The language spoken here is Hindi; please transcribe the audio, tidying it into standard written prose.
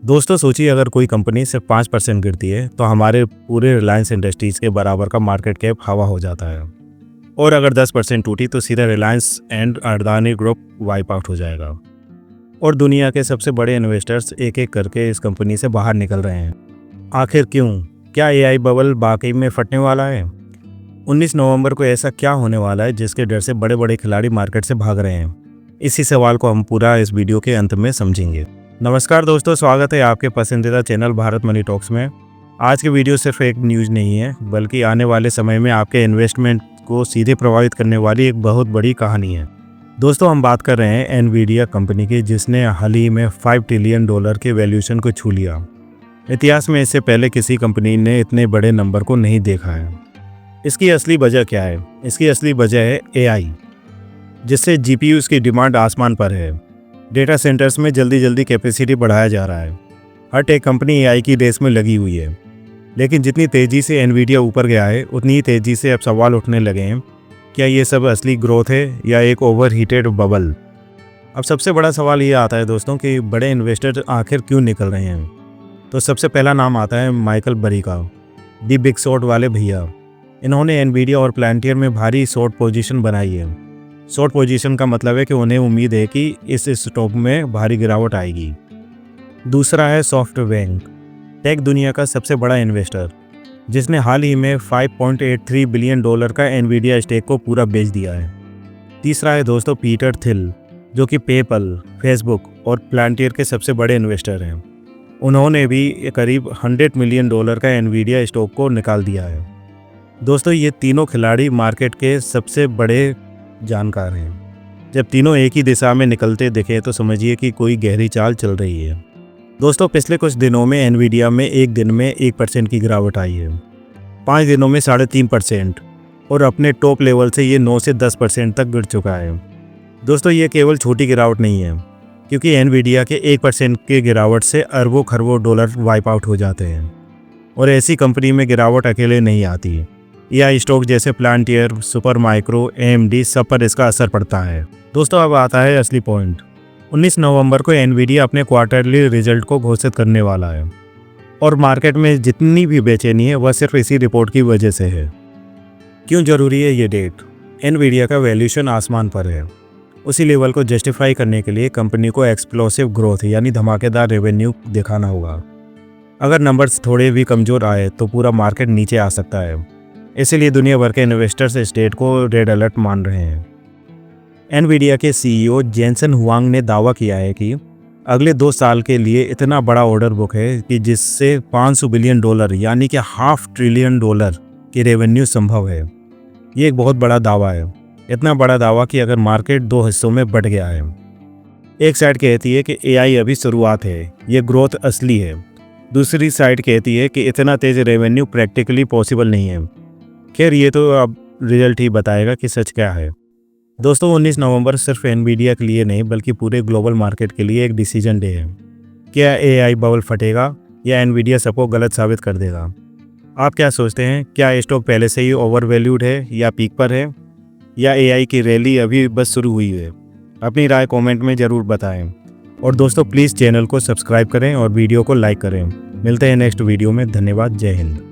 दोस्तों सोचिए, अगर कोई कंपनी सिर्फ 5% गिरती है तो हमारे पूरे रिलायंस इंडस्ट्रीज के बराबर का मार्केट कैप हवा हो जाता है। और अगर 10% टूटी तो सीधा Reliance and Adani group wipe out हो जाएगा। और दुनिया के सबसे बड़े इन्वेस्टर्स एक एक करके इस कंपनी से बाहर निकल रहे हैं। आखिर क्यों? क्या एआई बबल वाकई में फटने वाला है? 19 नवंबर को ऐसा क्या होने वाला है जिसके डर से बड़े बड़े खिलाड़ी मार्केट से भाग रहे हैं? इसी सवाल को हम पूरा इस वीडियो के अंत में समझेंगे। नमस्कार दोस्तों, स्वागत है आपके पसंदीदा चैनल भारत मनी टॉक्स में। आज की वीडियो सिर्फ एक न्यूज़ नहीं है, बल्कि आने वाले समय में आपके इन्वेस्टमेंट को सीधे प्रभावित करने वाली एक बहुत बड़ी कहानी है। दोस्तों, हम बात कर रहे हैं एनवीडिया कंपनी की, जिसने हाल ही में $5 ट्रिलियन के वैल्यूएशन को छू लिया। इतिहास में इससे पहले किसी कंपनी ने इतने बड़े नंबर को नहीं देखा है। इसकी असली वजह क्या है? इसकी असली वजह है एआई, जिससे जीपीयूज़ की डिमांड आसमान पर है। डेटा सेंटर्स में जल्दी कैपेसिटी बढ़ाया जा रहा है। हर टेक कंपनी एआई की रेस में लगी हुई है। लेकिन जितनी तेज़ी से एनवीडिया ऊपर गया है, उतनी ही तेज़ी से अब सवाल उठने लगे हैं, क्या ये सब असली ग्रोथ है या एक ओवरहीटेड बबल? अब सबसे बड़ा सवाल ये आता है दोस्तों कि बड़े इन्वेस्टर आखिर क्यों निकल रहे हैं। तो सबसे पहला नाम आता है माइकल बरी का, दी बिग शॉर्ट वाले भैया। इन्होंने एनवीडिया और प्लांटियर में भारी शॉर्ट पोजीशन बनाई है। शॉर्ट पोजीशन का मतलब है कि उन्हें उम्मीद है कि इस स्टॉक में भारी गिरावट आएगी। दूसरा है सॉफ्टबैंक, टेक दुनिया का सबसे बड़ा इन्वेस्टर, जिसने हाल ही में $5.83 बिलियन का एनवीडिया स्टेक को पूरा बेच दिया है। तीसरा है दोस्तों पीटर थिल, जो कि पेपल, फेसबुक और प्लांटियर के सबसे बड़े इन्वेस्टर हैं। उन्होंने भी करीब $100 मिलियन का एनवीडिया स्टॉक को निकाल दिया है। दोस्तों, ये तीनों खिलाड़ी मार्केट के सबसे बड़े जानकार हैं। जब तीनों एक ही दिशा में निकलते दिखे तो समझिए कि कोई गहरी चाल चल रही है। दोस्तों, पिछले कुछ दिनों में एनवीडिया में एक दिन में 1% की गिरावट आई है, 5 दिनों में 3.5%, और अपने टॉप लेवल से ये 9 से 10% तक गिर चुका है। दोस्तों, ये केवल छोटी गिरावट नहीं है, क्योंकि एनवीडिया के 1% की गिरावट से अरबों खरबों डॉलर वाइप आउट हो जाते हैं। और ऐसी कंपनी में गिरावट अकेले नहीं आती। एआई स्टॉक जैसे प्लांटियर, सुपर माइक्रो, एएमडी, सब पर इसका असर पड़ता है। दोस्तों, अब आता है असली पॉइंट। 19 नवंबर को एनवीडिया अपने क्वार्टरली रिजल्ट को घोषित करने वाला है, और मार्केट में जितनी भी बेचैनी है वह सिर्फ इसी रिपोर्ट की वजह से है। क्यों जरूरी है ये डेट? एनवीडिया का वैल्यूएशन आसमान पर है। उसी लेवल को जस्टिफाई करने के लिए कंपनी को एक्सप्लोसिव ग्रोथ यानी धमाकेदार रेवेन्यू दिखाना होगा। अगर नंबर्स थोड़े भी कमज़ोर आए तो पूरा मार्केट नीचे आ सकता है। इसीलिए दुनिया भर के इन्वेस्टर्स इस डेट को रेड अलर्ट मान रहे हैं। एनवीडिया के सीईओ जेनसन हुआंग ने दावा किया है कि अगले 2 साल के लिए इतना बड़ा ऑर्डर बुक है कि जिससे $500 बिलियन यानी कि $500 ट्रिलियन की रेवेन्यू संभव है। ये एक बहुत बड़ा दावा है। इतना बड़ा दावा कि अगर मार्केट 2 हिस्सों में बट गया है। एक साइड कहती है कि एआई अभी शुरुआत है, ये ग्रोथ असली है। दूसरी साइड कहती है कि इतना तेज रेवेन्यू प्रैक्टिकली पॉसिबल नहीं है। खैर, ये तो अब रिजल्ट ही बताएगा कि सच क्या है। दोस्तों, 19 नवंबर सिर्फ एनवीडिया के लिए नहीं बल्कि पूरे ग्लोबल मार्केट के लिए एक डिसीजन डे है। क्या एआई बबल फटेगा या एनवीडिया सबको गलत साबित कर देगा? आप क्या सोचते हैं? क्या स्टॉक पहले से ही ओवर वैल्यूड है या पीक पर है, या एआई की रैली अभी बस शुरू हुई है? अपनी राय कमेंट में ज़रूर बताएं। और दोस्तों, प्लीज़ चैनल को सब्सक्राइब करें और वीडियो को लाइक करें। मिलते हैं नेक्स्ट वीडियो में। धन्यवाद। जय हिंद।